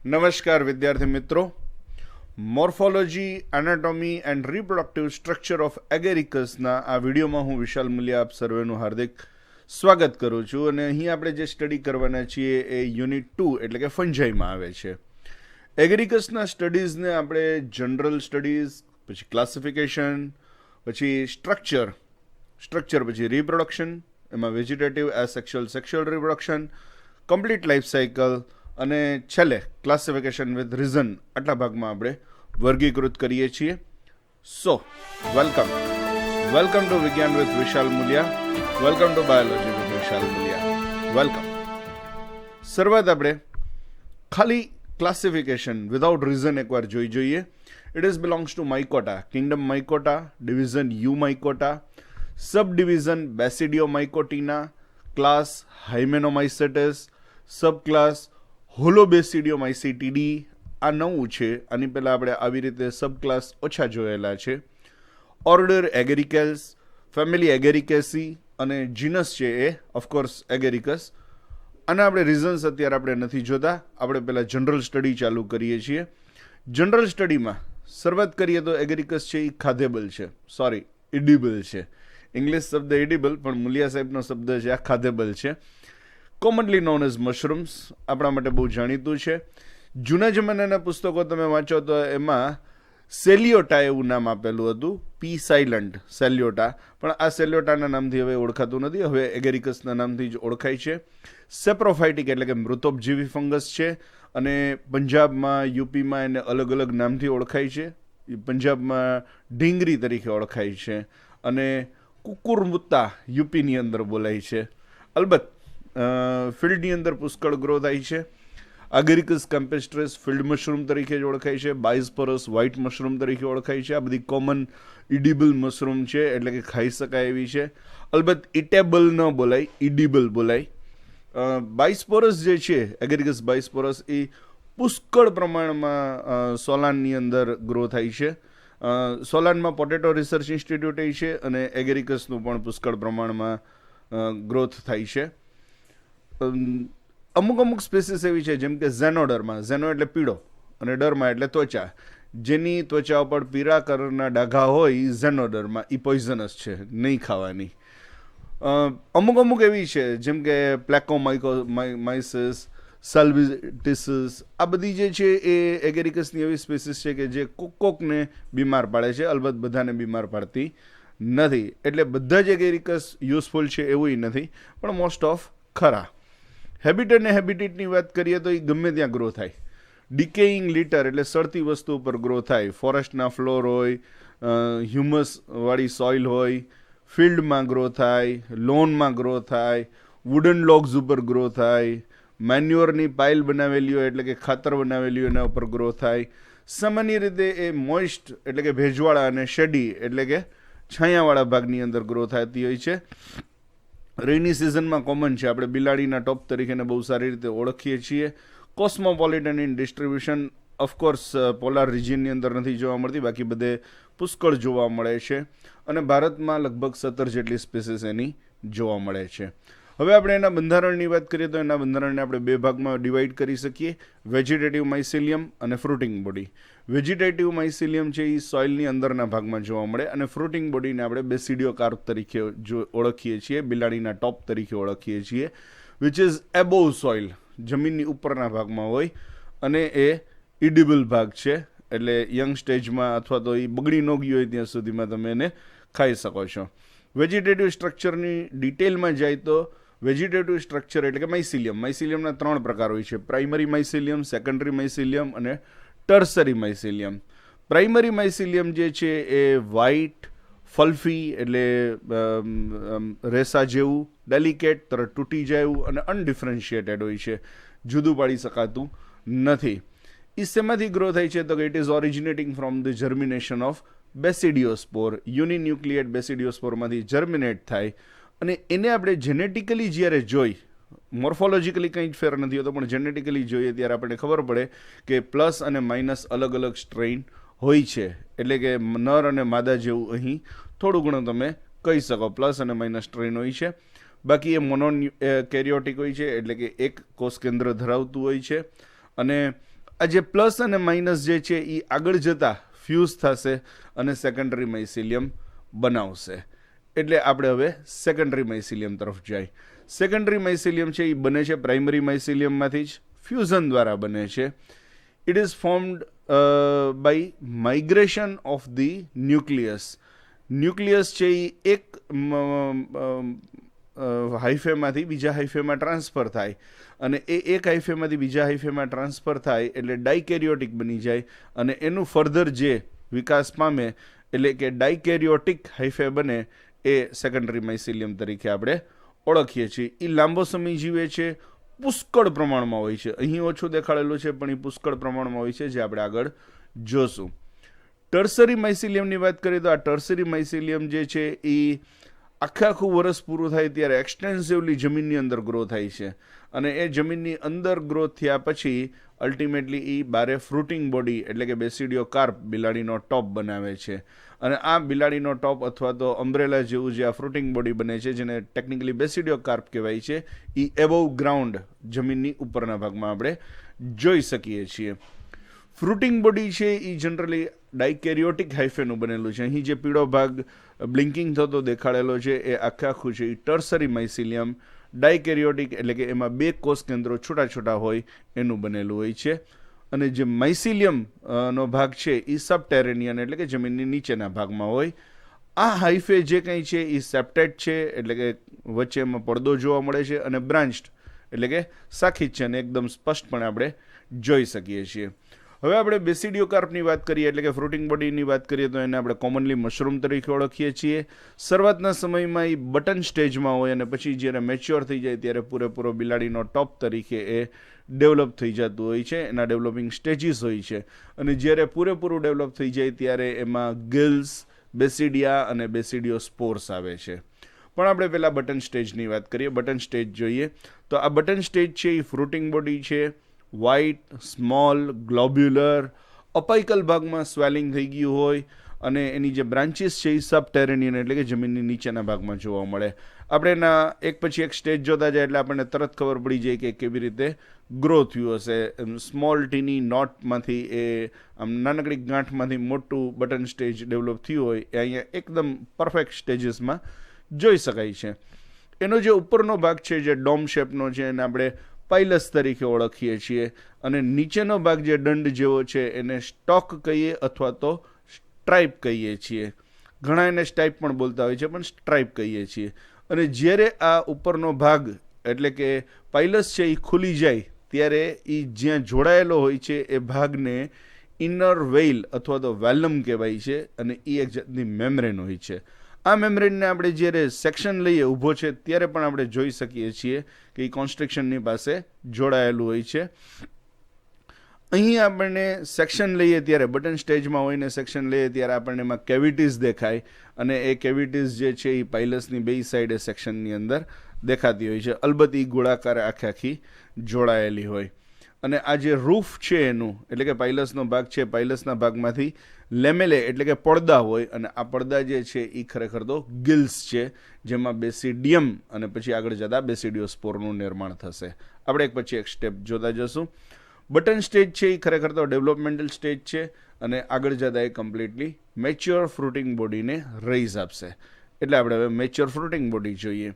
નમસ્કાર વિદ્યાર્થી મિત્રો. Morphology, anatomy and reproductive structure of એગેરિકસના આ વિડીયોમાં હું વિશાલ મુલિયા આપ સર્વેનું હાર્દિક સ્વાગત કરું છું. અને અહીં આપણે જે સ્ટડી કરવાના છીએ એ યુનિટ 2 એટલે કે ફંજાઈમાં આવે છે. એગેરિકસના સ્ટડીઝને આપણે જનરલ સ્ટડીઝ, પછી ક્લાસિફિકેશન, પછી સ્ટ્રક્ચર પછી રિપ્રોડક્શન, એમાં vegetative, asexual, sexual reproduction, complete life cycle અને છેલ્લે ક્લાસિફિકેશન વિથ રીઝન, આટલા ભાગમાં આપણે વર્ગીકૃત કરીએ છીએ. So welcome to Vigyan with Vishal Mulia, welcome to biology with Vishal Mulia, welcome. શરૂઆત આપણે ખાલી ક્લાસિફિકેશન વિધાઉટ રીઝન એકવાર જોઈએ. It is belongs to Mycota, kingdom Mycota, division Eumycota, sub division Basidiomycotina, class Hymenomycetes, sub class Holobasidiomycetidae. આ નવું છે. આની પહેલાં આપણે આવી રીતે સબ ક્લાસ ઓછા જોયેલા છે. ઓર્ડર એગેરિકેલ્સ, ફેમિલી એગેરિકેસી અને જીનસ છે એ ઓફકોર્સ એગેરિકસ. આના આપણે રીઝન્સ અત્યારે આપણે નથી જોતા. આપણે પહેલાં જનરલ સ્ટડી ચાલુ કરીએ છીએ. જનરલ સ્ટડીમાં શરૂઆત કરીએ તો એગેરિકસ છે એ ખાધેબલ છે, ઇડિબલ છે. ઇંગ્લિશ શબ્દ ઇડિબલ, પણ મુલિયા સાહેબનો શબ્દ છે આ ખાધેબલ છે. કોમનલી નોન એઝ મશરૂમ્સ, આપણા માટે બહુ જાણીતું છે. જૂના જમાનાના પુસ્તકો તમે વાંચો તો એમાં સેલિયોટા એવું નામ આપેલું હતું, પી સાયલન્ટ, સેલિયોટા. પણ આ સેલિયોટાના નામથી હવે ઓળખાતું નથી, હવે એગેરિકસના નામથી જ ઓળખાય છે. સેપ્રોફાઇટિક એટલે કે મૃતોપજીવી ફંગસ છે, અને પંજાબમાં, યુપીમાં એને અલગ અલગ નામથી ઓળખાય છે. પંજાબમાં ઢીંગરી તરીકે ઓળખાય છે, અને કુકુરમુત્તા યુપીની અંદર બોલાય છે. અલબત્ત ફિલ્ડની અંદર પુષ્કળ ગ્રો થાય છે. એગેરિકસ કેમ્પેસ્ટ્રેસ ફિલ્ડ મશરૂમ તરીકે જ ઓળખાય છે. બાયસ્પોરસ વ્હાઇટ મશરૂમ તરીકે ઓળખાય છે. આ બધી કોમન ઇડિબલ મશરૂમ છે, એટલે કે ખાઈ શકાય એવી છે. અલબત્ત ઇટેબલ ન બોલાય, ઇડિબલ બોલાય. બાયસ્પોરસ જે છે, એગેરિકસ બાયસ્પોરસ, એ પુષ્કળ પ્રમાણમાં સોલાનની અંદર ગ્રો થાય છે. સોલાનમાં પોટેટો રિસર્ચ ઇન્સ્ટિટ્યૂટ છે, અને એગેરિકસનું પણ પુષ્કળ પ્રમાણમાં ગ્રોથ થાય છે. અમુક સ્પેસીસ એવી છે, જેમ કે ઝેનોડર્મા, ઝેનો એટલે પીળો અને ડર્મા એટલે ત્વચા, જેની ત્વચા ઉપર પીળા કલરના ડાઘા હોય, ઝેનોડર્મા, એ પોઈઝનસ છે, નહીં ખાવાની. અમુક એવી છે, જેમ કે પ્લેકોમાઇકોમાઇસિસ, સાલ્વિટિસિસ, આ બધી જે છે એ એગેરિકસની એવી સ્પેસીસ છે કે જે કોકને બીમાર પાડે છે. અલબત્ત બધાને બીમાર પાડતી નથી, એટલે બધા જ એગેરિકસ યુઝફુલ છે એવું નથી, પણ મોસ્ટ ઓફ ખરા. હેબિટ અને હેબિટેટની વાત કરીએ તો એ ગમે ત્યાં ગ્રો થાય. ડિકેઇંગ લિટર એટલે સડતી વસ્તુ ઉપર ગ્રો થાય. ફોરેસ્ટના ફ્લોર હોય, હ્યુમસવાળી સોઇલ હોય, ફિલ્ડમાં ગ્રો થાય, લોનમાં ગ્રો થાય, વુડન લોગ્સ ઉપર ગ્રો થાય, મેન્યુઅરની પાઇલ બનાવેલી હોય એટલે કે ખાતર બનાવેલી હોય એના ઉપર ગ્રો થાય. સામાન્ય રીતે એ મોઇસ્ટ એટલે કે ભેજવાળા અને શેડી એટલે કે છાયાવાળા ભાગની અંદર ગ્રો થતી હોય છે. રેઇની સિઝનમાં કોમન છે. આપણે બિલાડીના ટોપ તરીકેને બહુ સારી રીતે ઓળખીએ છીએ. Cosmopolitan in distribution, of course polar રિજિયનની અંદર નથી જોવા મળતી, બાકી બધે પુષ્કળ જોવા મળે છે. અને ભારતમાં લગભગ 17 જેટલી સ્પીસીસ એની જોવા મળે છે. હવે આપણે એના બંધારણની વાત કરીએ તો એના બંધારણને આપણે બે ભાગમાં ડિવાઈડ કરી શકીએ: વેજીટેટિવ માઇસિલિયમ અને ફ્રૂટિંગ બોડી. વેજીટેટિવ માઇસિલિયમ છે એ સોઇલની અંદરના ભાગમાં જોવા મળે, અને ફ્રૂટિંગ બોડીને આપણે બેસિડિયોકાર્પ તરીકે ઓળખીએ છીએ, બિલાડીના ટોપ તરીકે ઓળખીએ છીએ, વિચ ઇઝ એબોવ સોઇલ, જમીનની ઉપરના ભાગમાં હોય, અને એ ઇડિબલ ભાગ છે. એટલે યંગ સ્ટેજમાં અથવા તો એ બગડી ન ગયું હોય ત્યાં સુધીમાં તમે એને ખાઈ શકો છો. વેજીટેટિવ સ્ટ્રક્ચરની ડિટેલમાં જાય તો વેજીટેટિવ સ્ટ્રક્ચર એટલે કે માઇસિલિયમના 3 પ્રકાર હોય છે: પ્રાઇમરી માઇસિલિયમ, સેકન્ડરી માઇસિલિયમ અને ટર્સરી માઇસિલિયમ. પ્રાઇમરી માઇસિલિયમ જે છે એ વ્હાઇટ, ફલ્ફી એટલે રેસા જેવું, ડેલિકેટ, તરત તૂટી જાય એવું અને અનડિફરન્શિએટેડ હોય છે, જુદું પાડી શકાતું નથી. એ શેમાંથી ગ્રો થાય છે તો કે it is originating from the germination of basidiospore. Uninucleate બેસિડિયોસ્પોરમાંથી જર્મિનેટ થાય, અને એને આપણે જેનેટિકલી જ્યારે જોઈ, મોર્ફોલોજીકલી કંઈ જ ફેર નથી હોતો, પણ જેનેટિકલી જોઈએ ત્યારે આપણને ખબર પડે કે પ્લસ અને માઇનસ અલગ અલગ સ્ટ્રેઇન હોય છે. એટલે કે નર અને માદા જેવું અહીં થોડું ઘણું તમે કહી શકો, પ્લસ અને માઇનસ સ્ટ્રેઇન હોય છે. બાકી એ મોનો કેરિયોટિક હોય છે, એટલે કે એક કોષ કેન્દ્ર ધરાવતું હોય છે. અને આ જે પ્લસ અને માઇનસ જે છે એ આગળ જતાં ફ્યુઝ થશે અને સેકન્ડરી માઇસિલિયમ બનાવશે. એટલે આપણે હવે સેકન્ડરી માઇસિલિયમ તરફ જાય. સેકન્ડરી માઇસિલિયમ છે એ બને છે પ્રાઇમરી માઇસિલિયમમાંથી જ, ફ્યુઝન દ્વારા બને છે. It is formed by migration of the nucleus. Nucleus છે એ એક હાઇફેમાંથી બીજા હાઇફેમાં ટ્રાન્સફર થાય અને એ એક હાઇફેમાંથી બીજા હાઇફેમાં ટ્રાન્સફર થાય એટલે ડાયકેરિયોટિક બની જાય અને એનું ફર્ધર જે વિકાસ પામે એટલે કે ડાયકેરિયોટિક હાઇફે બને એ સેકન્ડરી માઇસિલિયમ તરીકે આપણે ઓળખીએ છીએ. એ લાંબો સમય જીવે છે, પુષ્કળ પ્રમાણમાં હોય છે. અહીં ઓછું દેખાડેલું છે પણ એ પુષ્કળ પ્રમાણમાં હોય છે, જે આપણે આગળ જોશું. ટર્સરી માઇસિલિયમની વાત કરીએ તો આ ટર્સરી માઇસિલિયમ જે છે એ આખું વર્ષ પૂરું થાય ત્યારે એક્સટેન્સિવલી જમીનની અંદર ગ્રો થાય છે અને એ જમીનની અંદર ગ્રોથ થયા પછી અલ્ટિમેટલી એ બારે ફ્રૂટિંગ બોડી એટલે કે બેસિડિયો કાર્પ બિલાડીનો ટોપ બનાવે છે. અને આ બિલાડીનો ટોપ અથવા તો અમ્બ્રેલા જેવું જે આ ફ્રૂટિંગ બોડી બને છે, જેને ટેકનિકલી બેસિડિયો કાર્પ કહેવાય છે, એ એબોવ ગ્રાઉન્ડ જમીનની ઉપરના ભાગમાં આપણે જોઈ શકીએ છીએ. ફ્રૂટિંગ બોડી છે એ જનરલી ડાયકેરિયોટિક હાઇફેનું બનેલું છે. અહીં જે પીળો ભાગ બ્લિંકિંગ થતો દેખાડેલો છે એ આખું છે એ ટર્સરી માઇસિલિયમ ડાયકેરિયોટિક એટલે કે એમાં બે કોષ કેન્દ્રો છોટા છોટા હોય એનું બનેલું હોય છે. અને જે માઇસિલિયમ નો ભાગ છે એ સબટેરેનિયન એટલે કે જમીનની નીચેના ભાગમાં હોય. આ હાઇફે જે કંઈ છે એ સેપ્ટેડ છે એટલે કે વચ્ચે એમાં પડદો જોવા મળે છે અને બ્રાન્ચ્ડ એટલે કે શાખિત છે અને એકદમ સ્પષ્ટપણે આપણે જોઈ શકીએ છીએ. હવે આપણે બેસિડિયો કાર્પની વાત કરીએ એટલે કે ફ્રૂટિંગ બોડીની વાત કરીએ તો એને આપણે કોમનલી મશરૂમ તરીકે ઓળખીએ છીએ. શરૂઆતના સમયમાં એ બટન સ્ટેજમાં હોય અને પછી જ્યારે મેચ્યોર થઈ જાય ત્યારે પૂરેપૂરો બિલાડીનો ટોપ તરીકે એ ડેવલપ થઈ જતું હોય છે. એના ડેવલપિંગ સ્ટેજીસ હોય છે અને જ્યારે પૂરેપૂરું ડેવલપ થઈ જાય ત્યારે એમાં ગિલ્સ, બેસિડિયા અને બેસિડિયો સ્પોર્સ આવે છે. પણ આપણે પહેલાં બટન સ્ટેજની વાત કરીએ. બટન સ્ટેજ જોઈએ તો આ બટન સ્ટેજ છે એ ફ્રૂટિંગ બોડી છે. વ્હાઇટ, સ્મોલ, ગ્લોબ્યુલર, અપાઇકલ ભાગમાં સ્વેલિંગ થઈ ગયું હોય અને એની જે બ્રાન્ચીસ છે એ સબટેરેનિયન એટલે કે જમીનની નીચેના ભાગમાં જોવા મળે. આપણે એના એક પછી એક સ્ટેજ જોતા જાય એટલે આપણને તરત ખબર પડી જાય કે કેવી રીતે ગ્રો થયું હશે. સ્મોલ ટીની નોટમાંથી એ આમ નાનકડી ગાંઠમાંથી મોટું બટન સ્ટેજ ડેવલપ થયું હોય એ અહીંયા એકદમ પરફેક્ટ સ્ટેજીસમાં જોઈ શકાય છે. એનો જે ઉપરનો ભાગ છે જે ડોમ શેપનો છે એને આપણે પાઇલસ તરીકે ઓળખીએ છીએ અને નીચેનો ભાગ જે દંડ જેવો છે એને સ્ટોક કહીએ અથવા તો સ્ટ્રાઇપ કહીએ છીએ. ઘણા એને સ્ટાઇપ પણ બોલતા હોય છે પણ સ્ટ્રાઇપ કહીએ છીએ. અને જ્યારે આ ઉપરનો ભાગ એટલે કે પાઇલસ છે એ ખુલી જાય ત્યારે એ જ્યાં જોડાયેલો હોય છે એ ભાગને ઇનર વેઇલ અથવા તો વેલમ કહેવાય છે અને એ એક જાતની મેમ્બ્રેન હોય છે. આ મેમ્બ્રેનને આપણે જ્યારે સેક્શન લઈએ ઊભો છે ત્યારે પણ આપણે જોઈ શકીએ છીએ કે એ કોન્સ્ટ્રક્શનની પાસે જોડાયેલું હોય છે. અહીં આપણને સેક્શન લઈએ ત્યારે બટન સ્ટેજમાં હોઈને સેક્શન લઈએ ત્યારે આપણને એમાં કેવિટીઝ દેખાય અને એ કેવિટીઝ જે છે એ પાઇલસની બે સાઈડે સેક્શનની અંદર દેખાતી હોય છે. અલબત્ત એ ગોળાકાર આખી જોડાયેલી હોય. અને આ જે રૂફ છે એનું એટલે કે પાઇલસનો ભાગ છે, પાઇલસના ભાગમાંથી લેમેલે એટલે કે પડદા હોય અને આ પડદા જે છે એ ખરેખર તો ગિલ્સ છે જેમાં બેસિડિયમ અને પછી આગળ જતાં બેસિડિયો સ્પોરનું નિર્માણ થશે. આપણે એક પછી એક સ્ટેપ જોતા જશું. બટન સ્ટેજ છે એ ખરેખર તો ડેવલપમેન્ટલ સ્ટેજ છે અને આગળ જતાં એ કમ્પ્લીટલી મેચ્યોર ફ્રૂટિંગ બોડીને રેઇઝ આપશે. એટલે આપણે હવે મેચ્યોર ફ્રૂટિંગ બોડી જોઈએ.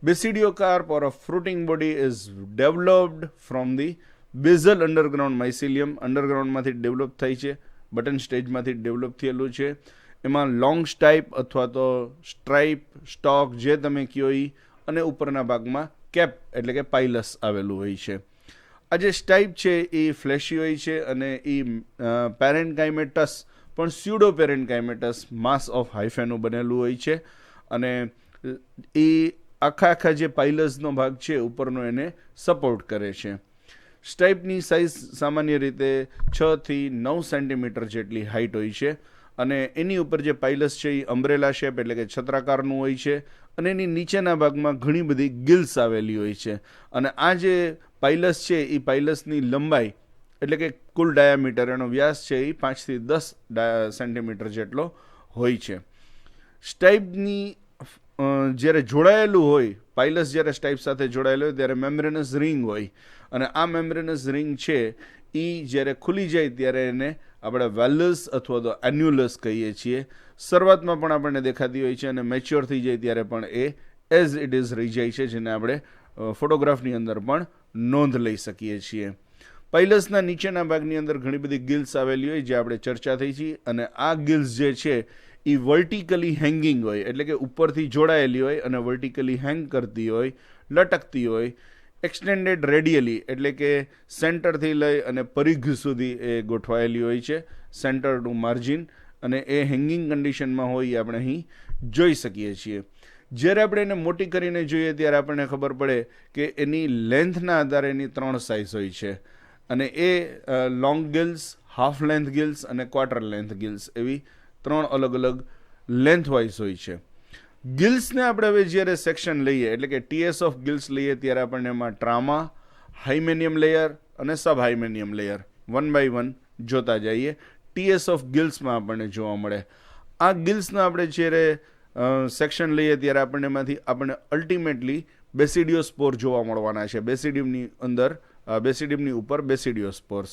Basidiocarp or a fruiting body is developed from the basal underground mycelium. અંડરગ્રાઉન્ડમાંથી ડેવલપ થાય છે, બટન સ્ટેજમાંથી ડેવલપ થયેલું છે. એમાં લોંગ સ્ટાઇપ અથવા તો સ્ટ્રાઇપ, સ્ટોક જે તમે કહો એ અને ઉપરના ભાગમાં કેપ એટલે કે પાઇલસ આવેલું હોય છે. આ જે સ્ટાઇપ છે એ ફ્લેશી હોય છે અને એ પેરેન્ટકાઇમેટસ પણ સ્યુડો પેરેન્ટકાઇમેટસ માસ ઓફ હાઇફેનું બનેલું હોય છે અને એ આખા જે પાઇલસનો ભાગ છે ઉપરનો એને સપોર્ટ કરે છે. સ્ટાઇપની સાઇઝ સામાન્ય રીતે 6 થી 9 સેન્ટીમીટર જેટલી હાઇટ હોય છે અને એની ઉપર જે પાઇલસ છે એ અમ્બ્રેલા શેપ એટલે કે છત્રાકારનું હોય છે અને એની નીચેના ભાગમાં ઘણી બધી ગિલ્સ આવેલી હોય છે. અને આ જે પાઇલસ છે એ પાઇલસની લંબાઈ એટલે કે કુલ ડાયામીટર એનો વ્યાસ છે એ 5 થી 10 સેન્ટીમીટર જેટલો હોય છે. સ્ટાઇપની જ્યારે જોડાયેલું હોય, પાઇલસ જ્યારે સ્ટાઇપ સાથે જોડાયેલું હોય ત્યારે મેમ્બ્રેનસ રિંગ હોય અને આ મેમ્બ્રેનસ રિંગ છે એ જ્યારે ખુલી જાય ત્યારે એને આપણે વેલસ અથવા તો એન્યુલસ કહીએ છીએ. શરૂઆતમાં પણ આપણને દેખાતી હોય છે અને મેચ્યોર થઈ જાય ત્યારે પણ એ એઝ ઇટ ઇઝ રહી જાય છે, જેને આપણે ફોટોગ્રાફની અંદર પણ નોંધ લઈ શકીએ છીએ. પાઇલસના નીચેના ભાગની અંદર ઘણી બધી ગિલ્સ આવેલી હોય જે આપણે ચર્ચા થઈ છે, અને આ ગિલ્સ જે છે એ વર્ટિકલી હેંગિંગ હોય, એટલે કે ઉપરથી જોડાયેલી હોય અને વર્ટિકલી હેંગ કરતી હોય, લટકતી હોય. એક્સટેન્ડેડ રેડિયલી એટલે કે સેન્ટરથી લઈ અને પરિઘ સુધી એ ગોઠવાયેલી હોય છે, સેન્ટર ટુ માર્જિન, અને એ હેંગિંગ કન્ડિશનમાં હોય એ આપણે અહીં જોઈ શકીએ છીએ. જ્યારે આપણે એને મોટી કરીને જોઈએ ત્યારે આપણને ખબર પડે કે એની લેન્થના આધારે એની 3 સાઇઝ હોય છે, અને એ લોંગ ગિલ્સ, હાફ લેન્થ ગિલ્સ અને ક્વાર્ટર લેન્થ ગિલ્સ એવી 3 અલગ અલગ લેન્થવાઇઝ હોય છે. ગિલ્સને આપણે હવે જ્યારે સેક્શન લઈએ એટલે કે ટીએસ ઓફ ગિલ્સ લઈએ ત્યારે આપણને એમાં ટ્રામા, હાઇમેનિયમ લેયર અને સબ હાઇમેનિયમ લેયર 1 બાય 1 જોતા જઈએ. ટીએસ ઓફ ગિલ્સમાં આપણને જોવા મળે. આ ગિલ્સના આપણે જ્યારે સેક્શન લઈએ ત્યારે આપણને એમાંથી આપણને અલ્ટિમેટલી બેસિડિયોસ્પોર જોવા મળવાના છે. બેસિડિયમની અંદર, બેસિડિયમની ઉપર બેસિડિયોસ્પોર્સ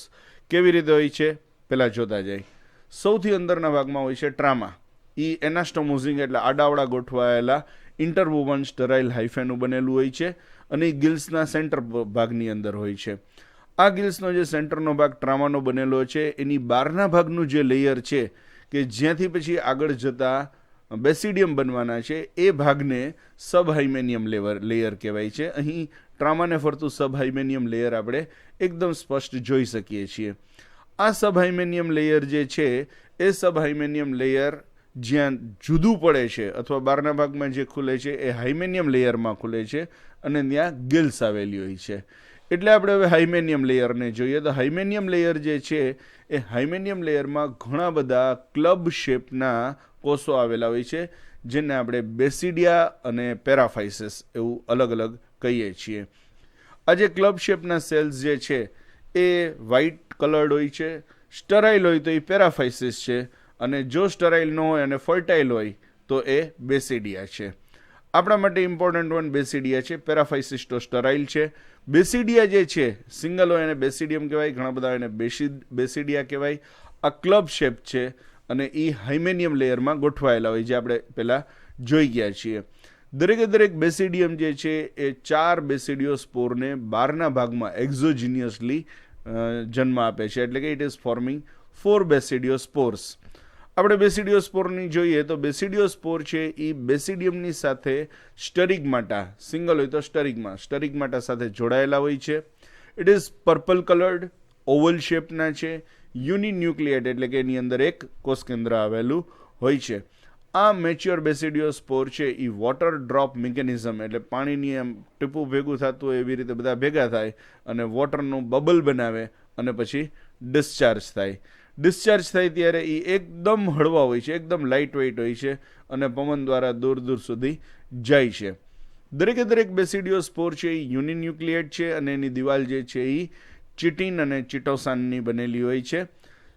કેવી રીતે હોય છે પહેલાં જોતા જાય. સૌથી અંદરના ભાગમાં હોય છે ટ્રામા. એ એનાસ્ટોમોઝિંગ એટલે આડાવડા ગોઠવાયેલા ઇન્ટરવુવન સ્ટરાઇલ હાઇફેનું બનેલું હોય છે, અને એ ગિલ્સના સેન્ટર ભાગની અંદર હોય છે. આ ગિલ્સનો જે સેન્ટરનો ભાગ ટ્રામાનો બનેલો છે એની બહારના ભાગનું જે લેયર છે કે જ્યાંથી પછી આગળ જતા બેસિડિયમ બનવાના છે એ ભાગને સબ હાઇમેનિયમ લેયર કહેવાય છે. અહીં ટ્રામાને ફરતું સબ હાઇમેનિયમ લેયર આપણે એકદમ સ્પષ્ટ જોઈ શકીએ છીએ. આ સબ હાઇમેનિયમ લેયર જે છે એ સબ હાઇમેનિયમ લેયર જ્યાં જુદું પડે છે અથવા બહારના ભાગમાં જે ખુલે છે એ હાઇમેનિયમ લેયરમાં ખુલે છે, અને ત્યાં ગિલ્સ આવેલી હોય છે. એટલે આપણે હવે હાઇમેનિયમ લેયરને જોઈએ તો હાઇમેનિયમ લેયર જે છે એ હાઇમેનિયમ લેયરમાં ઘણા બધા ક્લબ શેપના કોષો આવેલા હોય છે, જેને આપણે બેસિડિયા અને પેરાફાઇસિસ એવું અલગ અલગ કહીએ છીએ. આ જે ક્લબ શેપના સેલ્સ જે છે એ વ્હાઇટ કલર્ડ હોય છે. સ્ટરાઇલ હોય તો એ પેરાફાઇસિસ છે, અને જો સ્ટરાઇલ ન હોય અને ફર્ટાઇલ હોય તો એ બેસિડિયા છે. આપણા માટે ઇમ્પોર્ટન્ટ વન બેસિડિયા છે, પેરાફાઇસિસ તો સ્ટરાઇલ છે. બેસિડિયા જે છે સિંગલ હોય એને બેસિડિયમ કહેવાય, ઘણા બધા એને બેસિડિયા કહેવાય. આ ક્લબ શેપ છે અને એ હાઇમેનિયમ લેયરમાં ગોઠવાયેલા હોય, જે આપણે પહેલાં જોઈ ગયા છીએ. દરેક બેસિડિયમ જે છે એ 4 બેસિડિયોસ્પોરને બહારના ભાગમાં એક્ઝોજીનિયસલી જન્મ આપે છે, એટલે કે ઇટ ઇઝ ફોર્મિંગ 4 બેસિડિયોસ્પોર્સ. આપણે બેસિડિયોસ્પોરની જોઈએ તો બેસિડિયોસ્પોર છે એ બેસિડિયમની સાથે સ્ટરિગમાટા, સિંગલ હોય તો સ્ટરિગમાટા સાથે જોડાયેલા હોય છે. It is purple coloured, oval શેપના છે, યુનિન્યુક્લિયેટ એટલે કે એની અંદર એક કોષ કેન્દ્ર આવેલું હોય છે. આ મેચ્યોર બેસિડિયોસ્પોર છે એ વોટર ડ્રોપ મિકેનિઝમ એટલે પાણીની એમ ટીપું ભેગું થતું હોય એવી રીતે બધા ભેગા થાય અને વોટરનું બબલ બનાવે અને પછી ડિસ્ચાર્જ થાય. ડિસ્ચાર્જ થાય ત્યારે એ એકદમ હળવા હોય છે, એકદમ લાઇટ વેઇટ હોય છે અને પવન દ્વારા દૂર સુધી જાય છે. દરેક બેસિડિયોસ્પોર છે એ યુનિન્યુક્લિયેટ છે અને એની દિવાલ જે છે એ ચિટીન અને ચિટોસાનની બનેલી હોય છે.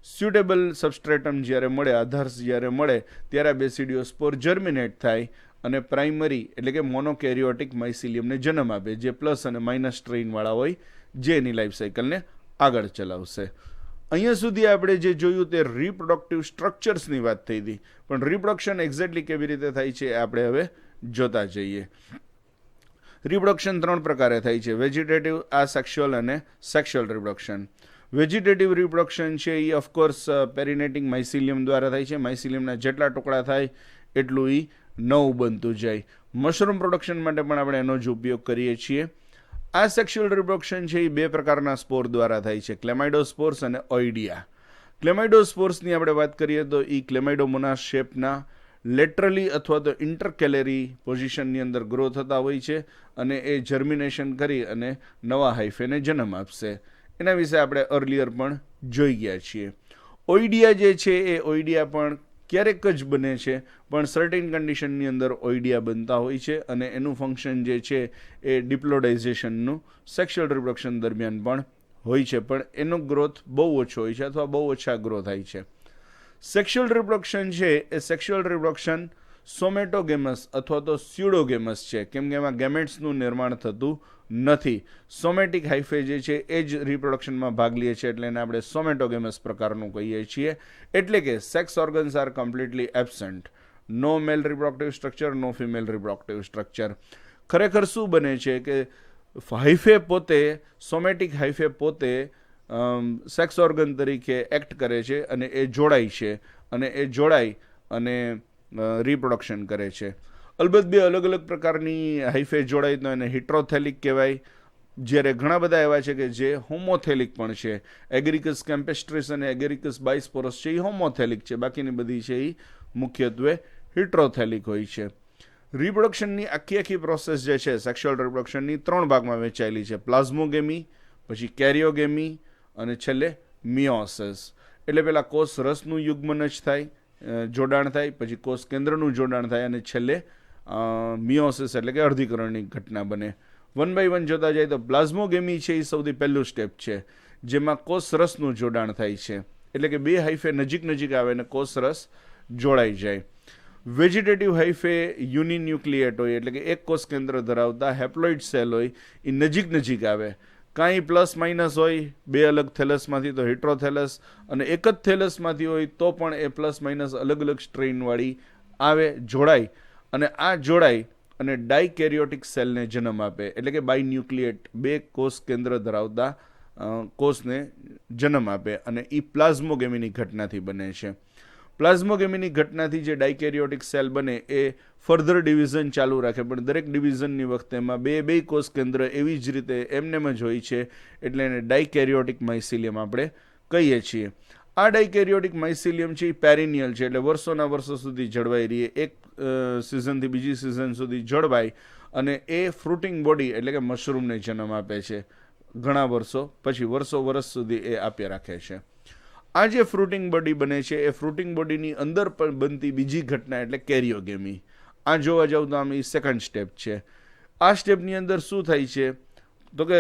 સ્યુટેબલ સબસ્ટ્રેટમ જ્યારે મળે, આધાર્સ જ્યારે મળે ત્યારે આ બેસિડિયોસ્પોર જર્મિનેટ થાય અને પ્રાઇમરી એટલે કે મોનોકેરિયોટિક માઇસિલિયમને જન્મ આપે, જે પ્લસ અને માઇનસ સ્ટ્રેઇનવાળા હોય, જે એની લાઈફ સાયકલને આગળ ચલાવશે. અહીંયા સુધી આપણે જે જોયું તે રિપ્રોડક્ટિવ સ્ટ્રક્ચર્સની વાત થઈ હતી, પણ રિપ્રોડક્શન એક્ઝેક્ટલી કેવી રીતે થાય છે આપણે હવે જોતા જઈએ. રિપ્રોડક્શન 3 પ્રકારે થાય છે: વેજીટેટિવ, આસેક્સ્યુઅલ અને સેક્સ્યુઅલ રિપ્રોડક્શન. વેજીટેટિવ રિપ્રોડક્શન છે એ ઓફકોર્સ પેરિનેટિંગ માઇસિલિયમ દ્વારા થાય છે. માઇસિલિયમના જેટલા ટુકડા થાય એટલું એ નવું બનતું જાય. મશરૂમ પ્રોડક્શન માટે પણ આપણે એનો જ ઉપયોગ કરીએ છીએ. આ સેક્સ્યુઅલ રિપ્રોડક્શન છે એ 2 પ્રકારના સ્પોર દ્વારા થાય છે: ક્લેમાઇડોસ્પોર્સ અને ઓઇડિયા. ક્લેમાઇડોસ્પોર્સની આપણે વાત કરીએ તો એ ક્લેમાઇડોમોનાસ શેપના લેટરલી અથવા તો ઇન્ટરકેલેરી પોઝિશનની અંદર ગ્રો થતા હોય છે, અને એ જર્મિનેશન કરી અને નવા હાઇફેને જન્મ આપશે. એના વિશે આપણે અર્લિયર પણ જોઈ ગયા છીએ. ઓઇડિયા જે છે એ ઓઇડિયા પણ ક્યારેક જ બને છે, પણ સર્ટેન કન્ડિશનની અંદર ઓઇડિયા બનતા હોય છે, અને એનું ફંક્શન જે છે એ ડિપ્લોડાઇઝેશનનું સેક્સ્યુઅલ રિપ્રોડક્શન દરમિયાન પણ હોય છે, પણ એનો ગ્રોથ બહુ ઓછો હોય છે અથવા બહુ ઓછા ગ્રો થાય છે. સેક્સ્યુઅલ રિપ્રોડક્શન છે એ સેક્સ્યુઅલ રિપ્રોડક્શન સોમેટોગેમસ અથવા તો સ્યુડોગેમસ છે, કેમ કે એમાં ગેમેટ્સનું નિર્માણ થતું નથી. સોમેટિક હાઇફે જે છે એ જ રિપ્રોડક્શનમાં ભાગ લે છે, એટલે એને આપણે સોમેટોગેમસ પ્રકારનું કહીએ છીએ. એટલે કે sex organs are completely absent. No male reproductive structure, no female reproductive structure. ખરેખર શું બને છે કે હાઇફે પોતે, સોમેટિક હાઇફે પોતે સેક્સ ઓર્ગન તરીકે એક્ટ કરે છે અને એ જોડાય છે, અને એ જોડાઈ અને રિપ્રોડક્શન કરે છે. અલબત્ત બે અલગ અલગ પ્રકારની હાઇફે જોડાય તો એને હિટ્રોથેલિક કહેવાય, જ્યારે ઘણા બધા એવા છે કે જે હોમોથેલિક પણ છે. એગેરિકસ કેમ્પેસ્ટ્રિસ અને એગેરિકસ બાયસ્પોરસ છે એ હોમોથેલિક છે, બાકીની બધી છે એ મુખ્યત્વે હિટ્રોથેલિક હોય છે. રિપ્રોડક્શનની આખી પ્રોસેસ જે છે સેક્સ્યુઅલ રિપ્રોડક્શનની 3 ભાગમાં વહેંચાયેલી છે: પ્લાઝ્મોગેમી, પછી કેરિયોગેમી અને છેલ્લે મિયોસિસ. એટલે પહેલાં કોષ રસનું યુગ્મન જ થાય, જોડાણ થાય, પછી કોષ કેન્દ્રનું જોડાણ થાય અને છેલ્લે મિયોસિસ એટલે કે અર્ધીકરણની ઘટના બને. 1 by 1 જોતા જાય તો પ્લાઝ્મોગેમી છે એ સૌથી પહેલું સ્ટેપ છે, જેમાં કોષ રસનું જોડાણ થાય છે. એટલે કે બે હાઇફે નજીક આવે અને કોષ રસ જોડાઈ જાય. વેજીટેટિવ હાઇફે યુનિન્યુક્લિએટ હોય, એટલે કે એક કોષ કેન્દ્ર ધરાવતા હેપ્લોઇડ સેલ હોય એ નજીક આવે. કાંઈ પ્લસ માઇનસ હોય, બે અલગ થેલસમાંથી તો હિટ્રોથેલસ, અને એક જ થેલસમાંથી હોય તો પણ એ પ્લસ માઇનસ અલગ અલગ સ્ટ્રેઇનવાળી આવે, જોડાય, અને આ જોડાઈ અને ડાયકેરિયોટિક સેલને જન્મ આપે. એટલે કે બાયન્યુક્લિએટ બે કોષ કેન્દ્ર ધરાવતા કોષને જન્મ આપે, અને એ પ્લાઝ્મોગેમીની ઘટનાથી બને છે. પ્લાઝ્મોગેમીની ઘટનાથી જે ડાયકેરિયોટિક સેલ બને એ ફર્ધર ડિવિઝન ચાલુ રાખે, પણ દરેક ડિવિઝનની વખતે એમાં બે કોષ કેન્દ્ર એવી જ રીતે એમનેમ જ હોય છે, એટલે એને ડાયકેરિયોટિક માઇસિલિયમ આપણે કહીએ છીએ. આ ડાયકેરિયોટિક માઇસિલિયમ છે એ પેરિનિયલ છે, એટલે વર્ષો સુધી જળવાઈ રહીએ, એક સિઝનથી બીજી સિઝન સુધી જળવાય, અને એ ફ્રૂટિંગ બોડી એટલે કે મશરૂમને જન્મ આપે છે. ઘણા વર્ષો પછી, વર્ષ સુધી એ આપ્યા રાખે છે. આ જે ફ્રૂટિંગ બોડી બને છે એ ફ્રૂટિંગ બોડીની અંદર પણ બનતી બીજી ઘટના એટલે કેરિયોગેમી. આ જોવા જાવ તો આમ એ સેકન્ડ સ્ટેપ છે. આ સ્ટેપની અંદર શું થાય છે તો કે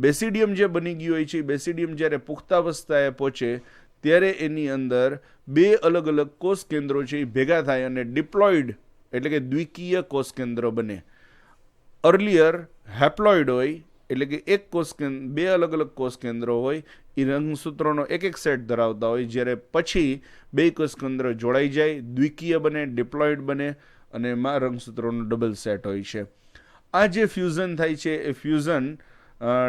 બેસિડિયમ જે બની ગયું હોય છે, બેસિડિયમ જ્યારે પુખ્તાવસ્થાએ પહોંચે ત્યારે એની અંદર બે અલગ અલગ કોષ કેન્દ્રો છે એ ભેગા થાય અને ડિપ્લોઇડ એટલે કે દ્વિકીય કોષ કેન્દ્ર બને. અર્લિયર હેપ્લોઇડ હોય, એટલે કે એક કોષ બે અલગ અલગ કોષ કેન્દ્રો હોય, એ રંગસૂત્રોનો એક સેટ ધરાવતા હોય, જ્યારે પછી બે કોષ કેન્દ્ર જોડાઈ જાય, દ્વિકીય બને, ડિપ્લોઇડ બને, અને એમાં રંગસૂત્રોનો ડબલ સેટ હોય છે. આ જે ફ્યુઝન થાય છે એ ફ્યુઝન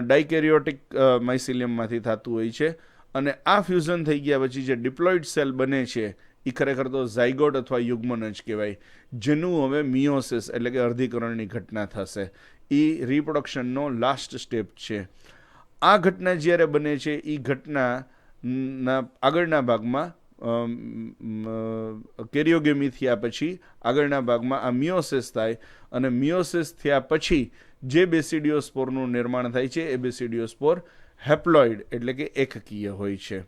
ડાયકેરિયોટિક માઇસિલિયમમાંથી થતું હોય છે, અને આ ફ્યુઝન થઈ ગયા પછી જે ડિપ્લોઇડ સેલ બને છે એ ખરેખર તો ઝાયગોટ અથવા યુગ્મન જ કહેવાય, જેનું હવે મિયોસિસ એટલે કે અર્ધીકરણની ઘટના થશે. એ રિપ્રોડક્શનનો લાસ્ટ સ્ટેપ છે. આ ઘટના જ્યારે બને છે એ ઘટનાના આગળના ભાગમાં કેરિયોગેમી થયા પછી આગળના ભાગમાં આ મિયોસિસ થાય, અને મિયોસિસ થયા પછી જે બેસિડિયોસ્પોરનું નિર્માણ થાય છે એ બેસિડિયોસ્પોર હેપ્લોઇડ એટલે કે એકકીય હોય છે.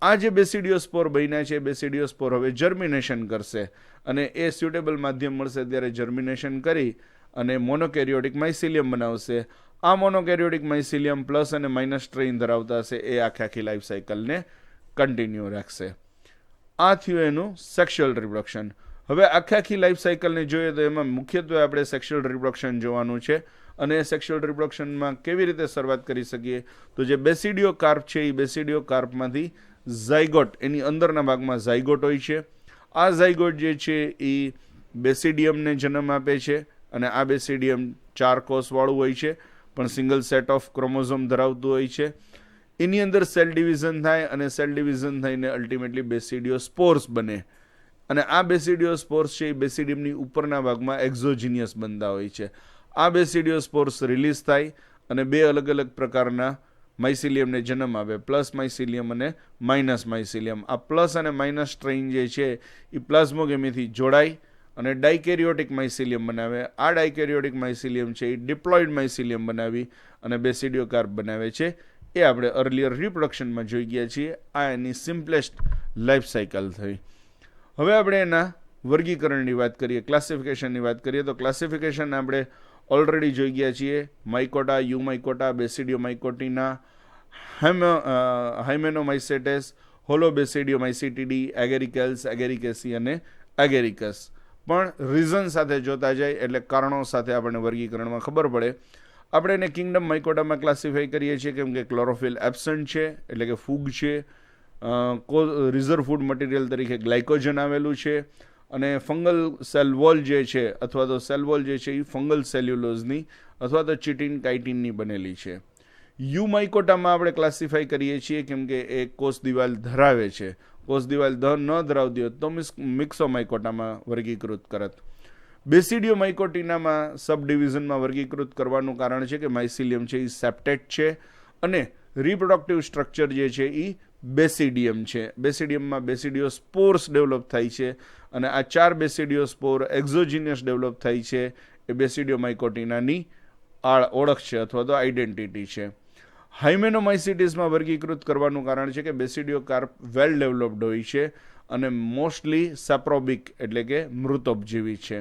આ જે બેસિડિયોસ્પોર બન્યા છે, બેસિડિયોસ્પોર હવે જર્મિનેશન કરશે, અને એ સ્યુટેબલ માધ્યમ મળશે ત્યારે જર્મિનેશન કરી અને મોનોકેરિયોટિક માઇસિલિયમ બનાવશે. આ મોનોકેરિયોટિક માઇસિલિયમ પ્લસ અને માઇનસ સ્ટ્રેઇન ધરાવતા હશે, એ આખી લાઈફ સાયકલને કન્ટિન્યુ રાખશે. આ થયું એનું સેક્સ્યુઅલ રિપ્રોડક્શન. હવે આખી લાઈફ સાયકલને જોઈએ તો એમાં મુખ્યત્વે આપણે સેક્સ્યુઅલ રિપ્રોડક્શન જોવાનું છે, અને સેક્સ્યુઅલ રિપ્રોડક્શનમાં કેવી રીતે શરૂઆત કરી શકીએ તો જે બેસિડિયો કાર્પ છે એ બેસિડિયો કાર્પમાંથી ઝાયગોટ, એની અંદરના ભાગમાં ઝાયગોટ હોય છે. આ ઝાયગોટ જે છે એ બેસિડિયમને જન્મ આપે છે, અને આ બેસિડિયમ 4 કોષવાળું હોય છે, પણ સિંગલ સેટ ઓફ ક્રોમોઝોમ ધરાવતું હોય છે. એની અંદર સેલ ડિવિઝન થાય, અને સેલ ડિવિઝન થઈને અલ્ટિમેટલી બેસિડિયોસ્પોર્સ બને, અને આ બેસિડિયોસ્પોર્સ છે એ બેસિડિયમની ઉપરના ભાગમાં એક્ઝોજીનિયસ બનતા હોય છે. આ બેસિડિયોસ્પોર્સ રિલીઝ થાય અને બે અલગ અલગ પ્રકારના માઇસિલિયમને જન્મ આપે, પ્લસ માઇસિલિયમ અને માઇનસ માઇસિલિયમ. આ પ્લસ અને માઇનસ સ્ટ્રેઇન જે છે એ પ્લાઝ્મોગેમીથી જોડાય અને ડાયકેરિયોટિક માઇસિલિયમ બનાવે. આ ડાયકેરિયોટિક માઇસિલિયમ છે એ ડિપ્લોઇડ માઇસિલિયમ બનાવી અને બેસિડિયોકાર્પ બનાવે છે. એ આપણે અર્લિયર રિપ્રોડક્શનમાં જોઈ ગયા છીએ. આ એની સિમ્પલેસ્ટ લાઈફ સાયકલ થઈ. હવે આપણે એના વર્ગીકરણની વાત કરીએ, ક્લાસિફિકેશનની વાત કરીએ તો ક્લાસિફિકેશન આપણે ઓલરેડી જોઈ ગયા છીએ. માઇકોટા, યુમાઇકોટા, બેસિડિયોમાઇકોટિના, હાઇમેનોમાઇસેટેસ, હોલોબેસિડિયોમાઇસિટીડી, એગેરિકલ્સ, એગેરિકેસી અને એગેરિકસ. પણ રીઝન સાથે જોતા જાય એટલે કારણો સાથે આપણને વર્ગીકરણમાં ખબર પડે. આપણે એને કિંગડમ માઇકોટામાં ક્લાસિફાઈ કરીએ છીએ કેમ કે ક્લોરોફિલ એબસન્ટ છે, એટલે કે ફૂગ છે, રિઝર્વ ફૂડ મટીરિયલ તરીકે ગ્લાયકોજન આવેલું છે, અને ફંગલ સેલ વોલ જે છે અથવા તો સેલ વોલ જે છે એ ફંગલ સેલ્યુલોઝની અથવા તો ચિટિન કાઇટિનની બનેલી છે. યુ માઇકોટામાં આપણે ક્લાસિફાઈ કરીએ છીએ કેમ કે એ કોષ દિવાલ ધરાવે છે. કોષ દિવાલ ન ધરાવતી હોત તો મિક્સો માઇકોટામાં વર્ગીકૃત કરત. બેસિડિયો માઇકોટિનામાં સબ ડિવિઝનમાં વર્ગીકૃત કરવાનું કારણ છે કે માઇસિલિયમ છે એ સેપ્ટેટ છે અને રિપ્રોડક્ટિવ સ્ટ્રક્ચર જે છે એ બેસિડિયમ છે. બેસિડિયમમાં બેસિડિયો સ્પોર્સ ડેવલપ થાય છે અને આ 4 બેસિડિયો સ્પોર એક્ઝોજીનિયસ ડેવલપ થાય છે. એ બેસિડિયો માઇકોટિનાની ઓળખ છે અથવા તો આઈડેન્ટિટી છે. હાઇમેનોમાઇસિટીસમાં વર્ગીકૃત કરવાનું કારણ છે કે બેસિડિયો કાર્પ વેલ ડેવલપ્ડ હોય છે અને મોસ્ટલી સેપ્રોબિક એટલે કે મૃતોપજીવી છે.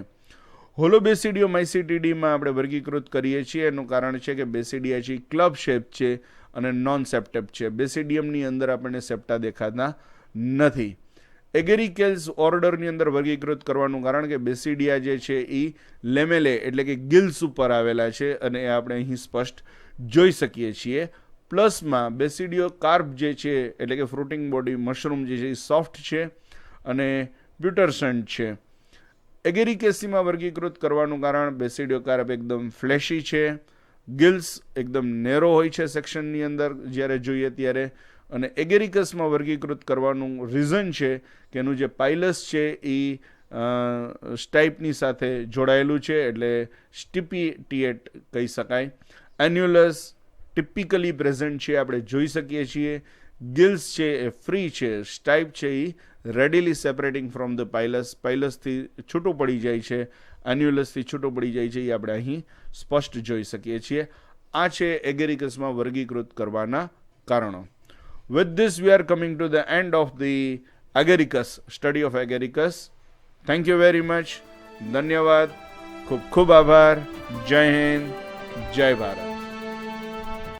હોલોબેસિડિયો માઇસિટીડીમાં આપણે વર્ગીકૃત કરીએ છીએ. એનું કારણ છે કે બેસિડિયા છે ક્લબ શેપ છે અને નોન સેપ્ટેપ છે. બેસિડિયમની અંદર આપણને સેપ્ટા દેખાતા નથી. એગેરિકેલ્સ ઓર્ડરની અંદર વર્ગીકૃત કરવાનું કારણ કે બેસિડિયા જે છે એ લેમેલે એટલે કે ગિલ્સ ઉપર આવેલા છે અને એ આપણે અહીં સ્પષ્ટ જોઈ શકીએ છીએ. પ્લસમાં બેસિડિયો કાર્પ જે છે એટલે કે ફ્રૂટિંગ બોડી મશરૂમ જે છે એ સોફ્ટ છે અને પ્યુટરસન્ટ છે. એગેરિકેસીમાં વર્ગીકૃત કરવાનું કારણ બેસિડિયો કાર્પ એકદમ ફ્લેશી છે, ગિલ્સ એકદમ નેરો હોય છે સેક્શનની અંદર જ્યારે જોઈએ ત્યારે, અને એગેરિકસમાં વર્ગીકૃત કરવાનું રીઝન છે કે એનું જે પાઇલસ છે એ સ્ટાઇપની સાથે જોડાયેલું છે એટલે સ્ટિપિટિએટ કહી શકાય. એન્યુલસ ટિપિકલી પ્રેઝન્ટ છે આપણે જોઈ શકીએ છીએ. ગિલ્સ છે એ ફ્રી છે, સ્ટાઇપ છે એ રેડીલી સેપરેટિંગ ફ્રોમ ધ પાઇલસ, પાઇલસથી છૂટું પડી જાય છે, એન્યુલસથી છૂટું પડી જાય છે એ આપણે અહીં સ્પષ્ટ જોઈ શકીએ છીએ. આ છે એગેરિકસમાં વર્ગીકૃત કરવાના કારણો. With this we are coming to the end of the agaricus, study of agaricus. Thank you very much. ધન્યવાદ. ખૂબ ખૂબ આભાર. જય હિન્દ. જય ભારત.